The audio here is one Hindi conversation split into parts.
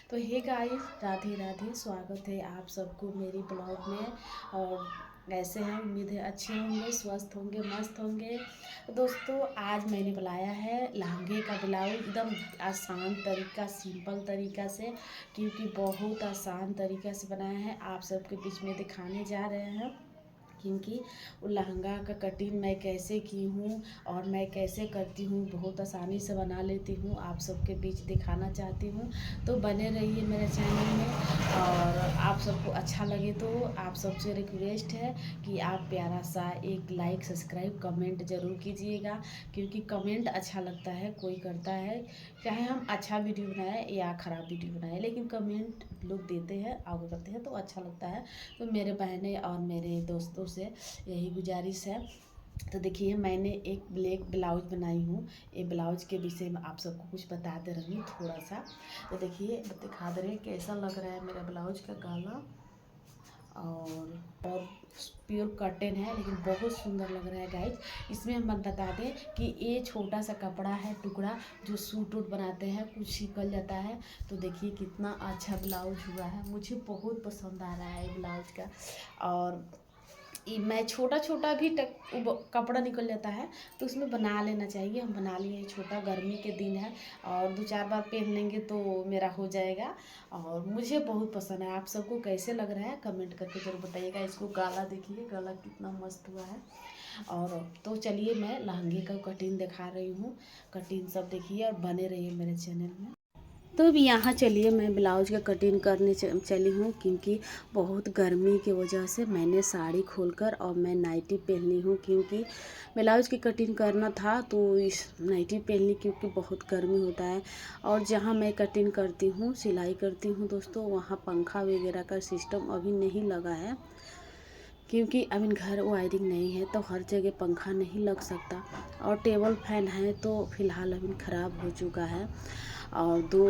तो हे गाइस, राधे राधे। स्वागत है आप सबको मेरी ब्लॉग में। और कैसे हैं? उम्मीद है अच्छे होंगे, स्वस्थ होंगे, मस्त होंगे। तो दोस्तों, आज मैंने बुलाया है लहंगे का ब्लाउज एकदम आसान तरीका, सिंपल तरीका से, क्योंकि बहुत आसान तरीका से बनाया है, आप सबके बीच में दिखाने जा रहे हैं। क्योंकि वो लहंगा का कटिंग मैं कैसे की हूँ और मैं कैसे करती हूँ, बहुत आसानी से बना लेती हूँ, आप सबके बीच दिखाना चाहती हूँ। तो बने रहिए मेरे चैनल में। और आप सबको अच्छा लगे तो आप सबसे रिक्वेस्ट है कि आप प्यारा सा एक लाइक, सब्सक्राइब, कमेंट ज़रूर कीजिएगा। क्योंकि कमेंट अच्छा लगता है, कोई करता है, चाहे हम अच्छा वीडियो बनाएं या ख़राब वीडियो बनाएं, लेकिन कमेंट लोग देते हैं, आगे करते हैं तो अच्छा लगता है। तो मेरे बहनें और मेरे दोस्तों से यही गुजारिश है। तो देखिए, मैंने एक ब्लैक ब्लाउज बनाई हूँ। ये ब्लाउज के विषय में आप सबको कुछ बताते रहूँ थोड़ा सा। तो देखिए, दिखा दे रहे हैं कैसा लग रहा है मेरा ब्लाउज का गला। और प्योर कॉटन है, लेकिन बहुत सुंदर लग रहा है गाइज। इसमें हम बता दें कि ये छोटा सा कपड़ा है, टुकड़ा, जो सूट वूट बनाते हैं, कुछ निकल जाता है। तो देखिए कितना अच्छा ब्लाउज हुआ है, मुझे बहुत पसंद आ रहा है ब्लाउज का। और मैं छोटा छोटा भी कपड़ा निकल जाता है तो उसमें बना लेना चाहिए। हम बना लिए, छोटा, गर्मी के दिन है और 2-4 बार पहन लेंगे तो मेरा हो जाएगा। और मुझे बहुत पसंद है। आप सबको कैसे लग रहा है कमेंट करके जरूर बताइएगा। इसको गला देखिए, गला कितना मस्त हुआ है। और तो चलिए, मैं लहंगे का कटिंग दिखा रही हूँ। कटिंग सब देखिए और बने रहिए मेरे चैनल में। तो अब यहाँ चलिए, मैं ब्लाउज का कटिंग करने चली हूँ। क्योंकि बहुत गर्मी की वजह से मैंने साड़ी खोलकर और मैं नाइटी पहनी हूँ, क्योंकि ब्लाउज की कटिंग करना था तो इस नाइटी पहन ली, क्योंकि बहुत गर्मी होता है। और जहाँ मैं कटिंग करती हूँ, सिलाई करती हूँ दोस्तों, वहाँ पंखा वगैरह का सिस्टम अभी नहीं लगा है। क्योंकि अभी घर वायरिंग नहीं है तो हर जगह पंखा नहीं लग सकता। और टेबल फैन है तो फ़िलहाल अभी ख़राब हो चुका है। और 2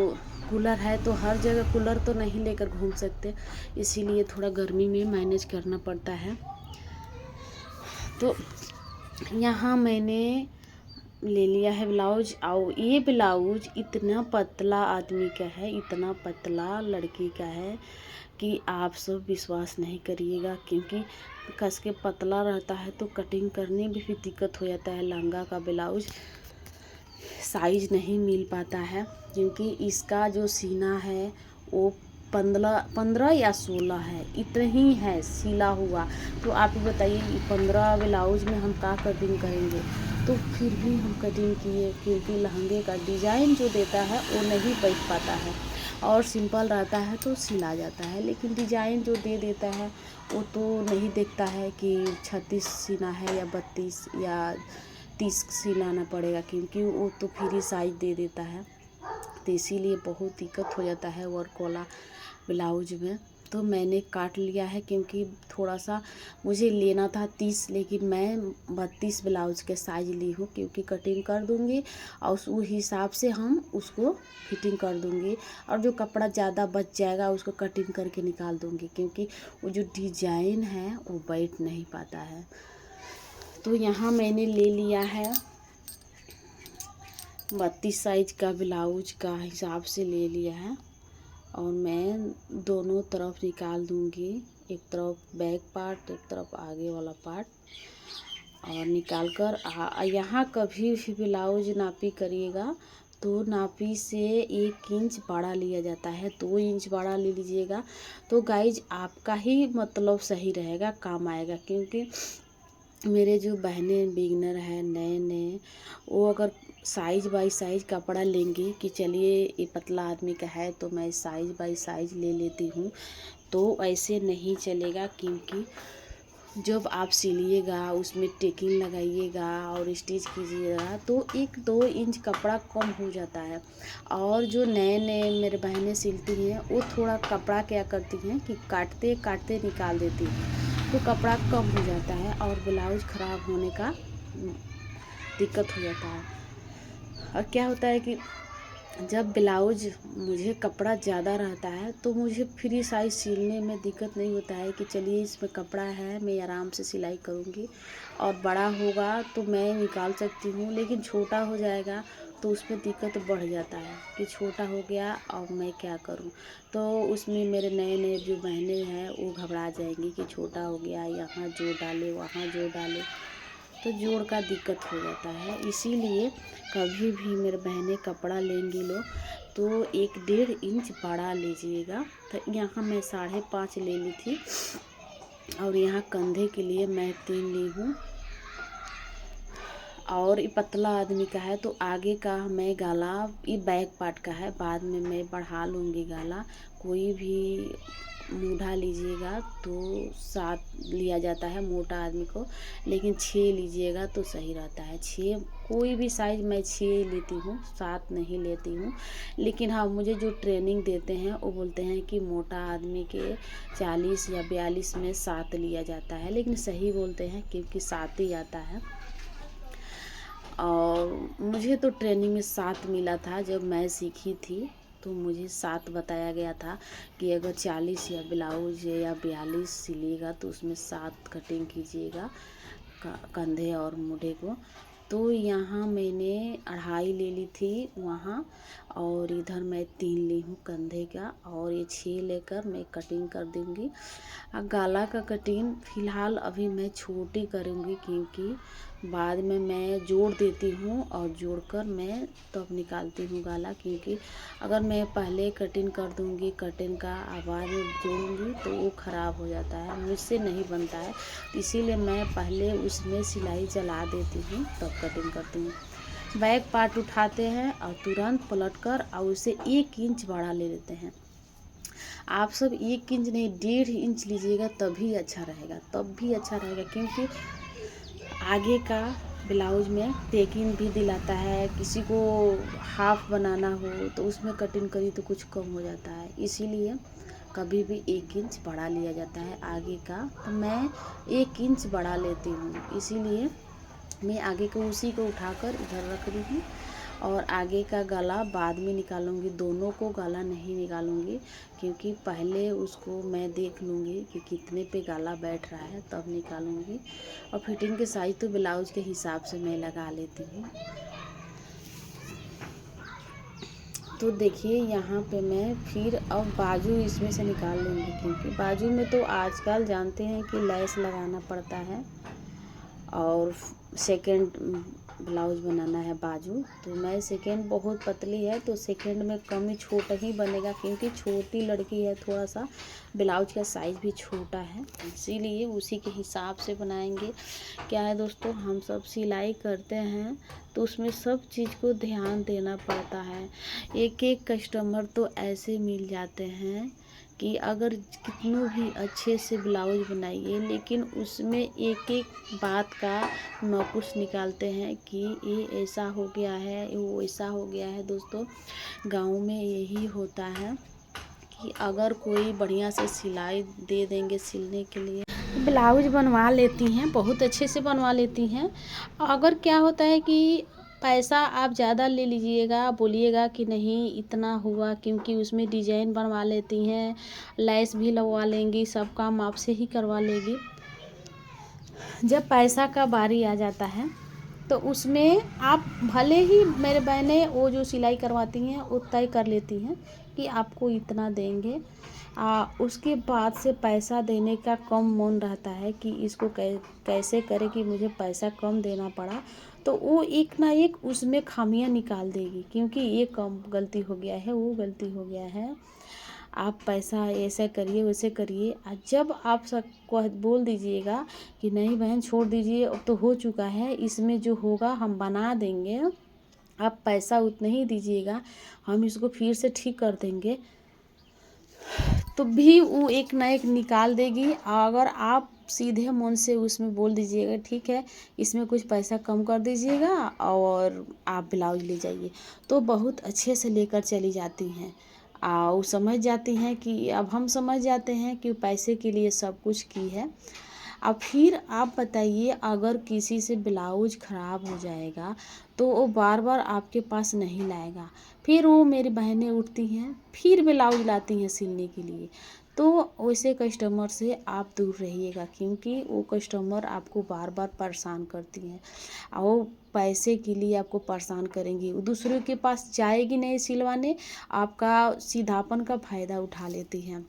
कूलर है तो हर जगह कूलर तो नहीं लेकर घूम सकते, इसीलिए थोड़ा गर्मी में मैनेज करना पड़ता है। तो यहाँ मैंने ले लिया है ब्लाउज। और ये ब्लाउज इतना पतला आदमी का है, इतना पतला लड़की का है कि आप सब विश्वास नहीं करिएगा। क्योंकि कस के पतला रहता है तो कटिंग करने में भी दिक्कत हो जाता है। लहंगा का ब्लाउज साइज नहीं मिल पाता है, क्योंकि इसका जो सीना है वो 15 या 16 है, इतना ही है सिला हुआ। तो आप ही बताइए, 15 ब्लाउज में हम क्या कटिंग करेंगे। तो फिर भी हम कटिंग किए, क्योंकि लहंगे का डिज़ाइन जो देता है वो नहीं बैठ पाता है। और सिंपल रहता है तो सिला जाता है, लेकिन डिज़ाइन जो दे देता है वो तो नहीं देखता है कि 36 सीना है या 32 या 30 सिलाना पड़ेगा, क्योंकि वो तो फ्री साइज दे देता है। तो इसीलिए बहुत दिक्कत हो जाता है वर्क वाला ब्लाउज में। तो मैंने काट लिया है, क्योंकि थोड़ा सा मुझे लेना था 30, लेकिन मैं 32 ब्लाउज के साइज ली हूँ, क्योंकि कटिंग कर दूँगी और उस हिसाब से हम उसको फिटिंग कर दूँगी। और जो कपड़ा ज़्यादा बच जाएगा उसको कटिंग करके निकाल दूँगी, क्योंकि वो जो डिजाइन है वो बैठ नहीं पाता है। तो यहाँ मैंने ले लिया है 32 साइज का ब्लाउज का हिसाब से ले लिया है। और मैं दोनों तरफ निकाल दूंगी, एक तरफ बैक पार्ट, एक तरफ आगे वाला पार्ट। और निकाल कर यहाँ कभी भी ब्लाउज नापी करिएगा तो नापी से 1 इंच बड़ा लिया जाता है, 2 इंच बड़ा ले लीजिएगा तो गाइज आपका ही मतलब सही रहेगा, काम आएगा। क्योंकि मेरे जो बहनें बिगनर हैं, नए नए, वो अगर साइज़ बाई साइज़ कपड़ा लेंगे कि चलिए ये पतला आदमी का है तो मैं साइज़ बाई साइज़ ले लेती हूँ, तो ऐसे नहीं चलेगा। क्योंकि जब आप सिलिएगा, उसमें टेकिंग लगाइएगा और स्टिच कीजिएगा तो 1-2 इंच कपड़ा कम हो जाता है। और जो नए नए मेरे बहनें सिलती हैं वो थोड़ा कपड़ा क्या करती हैं कि काटते काटते निकाल देती हैं, तो कपड़ा कम हो जाता है और ब्लाउज ख़राब होने का दिक्कत हो जाता है। और क्या होता है कि जब ब्लाउज मुझे कपड़ा ज़्यादा रहता है तो मुझे फ्री साइज सिलने में दिक्कत नहीं होता है कि चलिए इसमें कपड़ा है, मैं आराम से सिलाई करूँगी, और बड़ा होगा तो मैं निकाल सकती हूँ। लेकिन छोटा हो जाएगा तो उसमें दिक्कत बढ़ जाता है कि छोटा हो गया और मैं क्या करूँ। तो उसमें मेरे नए नए जो बहनें हैं वो घबरा जाएंगी कि छोटा हो गया, यहाँ जोड़ डाले वहाँ जोड़ डाले, तो जोड़ का दिक्कत हो जाता है। इसीलिए कभी भी मेरे बहनें कपड़ा लेंगी लो तो 1.5 इंच बड़ा लीजिएगा। तो यहाँ मैं 5.5 ले ली थी, और यहाँ कंधे के लिए मैं 3 ली हूँ। और ये पतला आदमी का है तो आगे का मैं गाला, ये बैक पार्ट का है, बाद में मैं बढ़ा लूँगी गाला। कोई भी मूढ़ा लीजिएगा तो 7 लिया जाता है मोटा आदमी को, लेकिन 6 लीजिएगा तो सही रहता है। 6 कोई भी साइज मैं 6 लेती हूँ, 7 नहीं लेती हूँ। लेकिन हाँ, मुझे जो ट्रेनिंग देते हैं वो बोलते हैं कि मोटा आदमी के 40 या 42 में 7 लिया जाता है, लेकिन सही बोलते हैं क्योंकि 7 ही आता है। और मुझे तो ट्रेनिंग में 7 मिला था जब मैं सीखी थी, तो मुझे 7 बताया गया था कि अगर 40 या ब्लाउज या 42 सिलिएगा तो उसमें 7 कटिंग कीजिएगा कंधे और मूढ़े को। तो यहाँ मैंने 2.5 ले ली थी वहाँ, और इधर मैं 3 ली हूँ कंधे का, और ये 6 लेकर मैं कटिंग कर दूँगी। गला का कटिंग फ़िलहाल अभी मैं छोटी करूँगी क्योंकि बाद में मैं जोड़ देती हूँ, और जोड़कर मैं तब निकालती हूँ गला। क्योंकि अगर मैं पहले कटिंग कर दूँगी कटिंग का, बाद में जोड़ूँगी तो वो ख़राब हो जाता है, मुझसे नहीं बनता है। इसीलिए मैं पहले उसमें सिलाई चला देती हूँ तब कटिंग करती हूँ। बैक पार्ट उठाते हैं और तुरंत पलटकर और उसे 1 इंच बड़ा ले लेते हैं। आप सब 1 इंच नहीं 1.5 इंच लीजिएगा तभी अच्छा रहेगा, तब भी अच्छा रहेगा। क्योंकि आगे का ब्लाउज में टेकिंग भी दिलाता है। किसी को हाफ बनाना हो तो उसमें कटिंग करी तो कुछ कम हो जाता है, इसीलिए कभी भी 1 इंच बड़ा लिया जाता है आगे का। तो मैं 1 इंच बड़ा लेती हूँ, इसीलिए मैं आगे को उसी को उठाकर इधर रख रही हूँ, और आगे का गला बाद में निकालूंगी। दोनों को गला नहीं निकालूंगी क्योंकि पहले उसको मैं देख लूँगी कि कितने पे गला बैठ रहा है तब निकालूंगी। और फिटिंग के साइज तो ब्लाउज के हिसाब से मैं लगा लेती हूँ। तो देखिए यहाँ पे मैं फिर अब बाजू इसमें से निकाल लूँगी, क्योंकि बाजू में तो आजकल जानते हैं कि लैस लगाना पड़ता है, और सेकंड ब्लाउज बनाना है बाजू। तो मैं सेकंड बहुत पतली है तो सेकंड में कम ही छोटा ही बनेगा, क्योंकि छोटी लड़की है, थोड़ा सा ब्लाउज का साइज़ भी छोटा है, इसीलिए उसी के हिसाब से बनाएंगे। क्या है दोस्तों, हम सब सिलाई करते हैं तो उसमें सब चीज़ को ध्यान देना पड़ता है। एक एक कस्टमर तो ऐसे मिल जाते हैं कि अगर कितनों भी अच्छे से ब्लाउज बनाइए, लेकिन उसमें एक एक बात का नकुस निकालते हैं कि ये ऐसा हो गया है, वो ऐसा हो गया है। दोस्तों, गांव में यही होता है कि अगर कोई बढ़िया से सिलाई दे देंगे सिलने के लिए, ब्लाउज बनवा लेती हैं, बहुत अच्छे से बनवा लेती हैं। अगर क्या होता है कि पैसा आप ज़्यादा ले लीजिएगा, बोलिएगा कि नहीं इतना हुआ, क्योंकि उसमें डिजाइन बनवा लेती हैं, लैस भी लगवा लेंगी, सब काम आपसे ही करवा लेगी। जब पैसा का बारी आ जाता है तो उसमें आप भले ही, मेरे बहनें वो जो सिलाई करवाती हैं वो तय कर लेती हैं कि आपको इतना देंगे। उसके बाद से पैसा देने का कम मन रहता है कि इसको कैसे करे कि मुझे पैसा कम देना पड़ा, तो वो एक ना एक उसमें खामियां निकाल देगी, क्योंकि ये कम गलती हो गया है, वो गलती हो गया है, आप पैसा ऐसे करिए वैसे करिए। जब आप सब को बोल दीजिएगा कि नहीं बहन छोड़ दीजिए, अब तो हो चुका है, इसमें जो होगा हम बना देंगे, आप पैसा उतना ही दीजिएगा, हम इसको फिर से ठीक कर देंगे, तो भी वो एक ना एक निकाल देगी। अगर आप सीधे मन से उसमें बोल दीजिएगा ठीक है इसमें कुछ पैसा कम कर दीजिएगा और आप ब्लाउज ले जाइए, तो बहुत अच्छे से लेकर चली जाती हैं। वो समझ जाती हैं कि अब हम समझ जाते हैं कि पैसे के लिए सब कुछ की है। अब फिर आप बताइए, अगर किसी से ब्लाउज ख़राब हो जाएगा तो वो बार बार आपके पास नहीं लाएगा। फिर वो मेरी बहनें उठती हैं, फिर ब्लाउज लाती हैं सिलने के लिए। तो वैसे कस्टमर से आप दूर रहिएगा, क्योंकि वो कस्टमर आपको बार बार परेशान करती हैं और वो पैसे के लिए आपको परेशान करेंगी। वो दूसरों के पास जाएगी नहीं सिलवाने, आपका सीधापन का फ़ायदा उठा लेती हैं।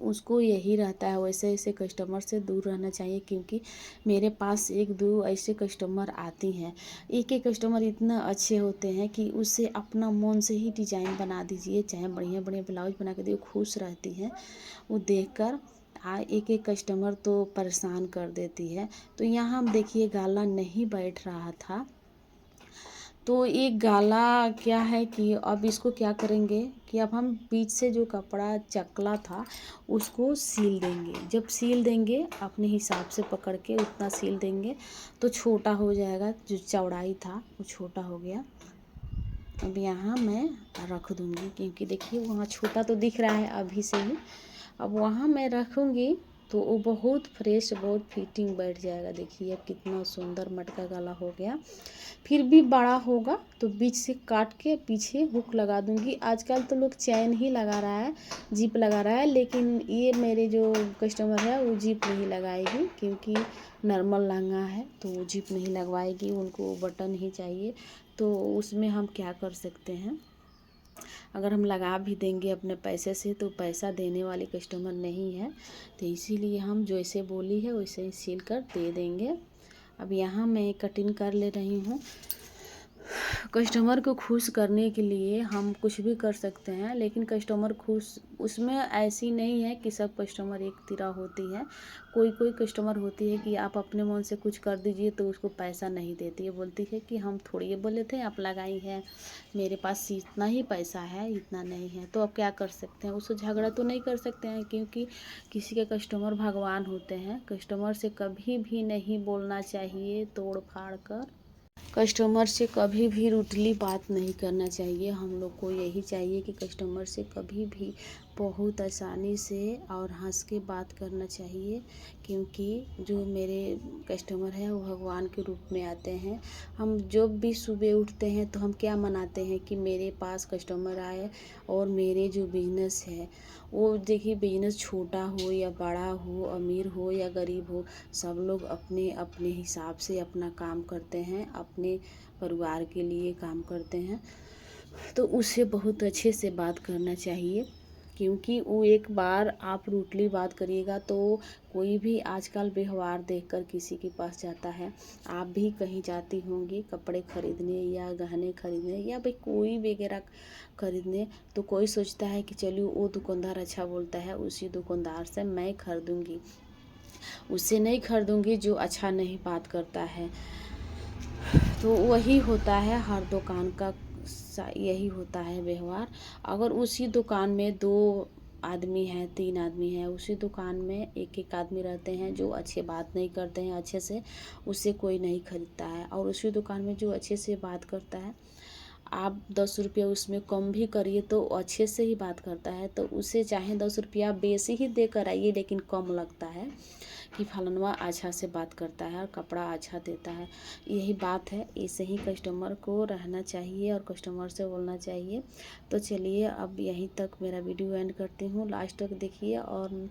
उसको यही रहता है, वैसे ऐसे कस्टमर से दूर रहना चाहिए। क्योंकि मेरे पास एक दो ऐसे कस्टमर आती हैं, एक एक कस्टमर इतना अच्छे होते हैं कि उससे अपना मन से ही डिज़ाइन बना दीजिए, चाहे बढ़िया बढ़िया ब्लाउज बना के दिए, खुश रहती हैं वो देखकर। एक एक कस्टमर तो परेशान कर देती है। तो यहाँ हम देखिए गाला नहीं बैठ रहा था, तो एक गाला क्या है कि अब इसको क्या करेंगे कि अब हम बीच से जो कपड़ा चकला था उसको सील देंगे। जब सील देंगे अपने हिसाब से पकड़ के उतना सील देंगे तो छोटा हो जाएगा, जो चौड़ाई था वो छोटा हो गया। अब यहाँ मैं रख दूँगी, क्योंकि देखिए वहाँ छोटा तो दिख रहा है अभी से ही। अब वहाँ मैं रखूँगी तो वो बहुत फ्रेश, बहुत फिटिंग बैठ जाएगा। देखिए अब कितना सुंदर मटका गला हो गया। फिर भी बड़ा होगा तो बीच से काट के पीछे हुक लगा दूँगी। आजकल तो लोग चैन ही लगा रहा है, जिप लगा रहा है, लेकिन ये मेरे जो कस्टमर है वो जिप नहीं लगाएगी, क्योंकि नॉर्मल लहंगा है तो वो जिप नहीं लगवाएगी, उनको बटन ही चाहिए। तो उसमें हम क्या कर सकते हैं, अगर हम लगा भी देंगे अपने पैसे से तो पैसा देने वाले कस्टमर नहीं है, तो इसीलिए हम जैसे बोली है वैसे ही सिल कर दे देंगे। अब यहाँ मैं कटिंग कर ले रही हूँ। कस्टमर को खुश करने के लिए हम कुछ भी कर सकते हैं, लेकिन कस्टमर खुश उसमें ऐसी नहीं है कि सब कस्टमर एक तरह होती है। कोई कोई कस्टमर होती है कि आप अपने मन से कुछ कर दीजिए तो उसको पैसा नहीं देती है, बोलती है कि हम थोड़ी ये बोले थे आप लगाई हैं, मेरे पास इतना ही पैसा है, इतना नहीं है। तो अब क्या कर सकते हैं, उससे झगड़ा तो नहीं कर सकते हैं, क्योंकि किसी के कस्टमर भगवान होते हैं। कस्टमर से कभी भी नहीं बोलना चाहिए तोड़ फाड़ कर, कस्टमर से कभी भी रूडली बात नहीं करना चाहिए। हम लोग को यही चाहिए कि कस्टमर से कभी भी बहुत आसानी से और हंस के बात करना चाहिए, क्योंकि जो मेरे कस्टमर हैं वो भगवान के रूप में आते हैं। हम जब भी सुबह उठते हैं तो हम क्या मनाते हैं कि मेरे पास कस्टमर आए और मेरे जो बिजनेस है वो, देखिए बिजनेस छोटा हो या बड़ा हो, अमीर हो या गरीब हो, सब लोग अपने अपने हिसाब से अपना काम करते हैं, अपने परिवार के लिए काम करते हैं। तो उससे बहुत अच्छे से बात करना चाहिए, क्योंकि वो एक बार आप रूटली बात करिएगा तो कोई भी आजकल व्यवहार देखकर किसी के पास जाता है। आप भी कहीं जाती होंगी कपड़े खरीदने या गहने खरीदने या भाई कोई वगैरह खरीदने, तो कोई सोचता है कि चलिए वो दुकानदार अच्छा बोलता है, उसी दुकानदार से मैं खरीदूँगी, उससे नहीं खरीदूँगी जो अच्छा नहीं बात करता है। तो वही होता है हर दुकान का, यही होता है व्यवहार। अगर उसी दुकान में 2 आदमी हैं, 3 आदमी हैं, उसी दुकान में एक एक आदमी रहते हैं जो अच्छे बात नहीं करते हैं अच्छे से, उससे कोई नहीं खरीदता है। और उसी दुकान में जो अच्छे से बात करता है, आप 10 रुपया उसमें कम भी करिए तो अच्छे से ही बात करता है, तो उसे चाहे 10 रुपया बेसी ही दे कर आइए, लेकिन कम लगता है कि फलानवा अच्छा से बात करता है और कपड़ा अच्छा देता है। यही बात है, ऐसे ही कस्टमर को रहना चाहिए और कस्टमर से बोलना चाहिए। तो चलिए अब यहीं तक मेरा वीडियो एंड करती हूँ, लास्ट तक देखिए और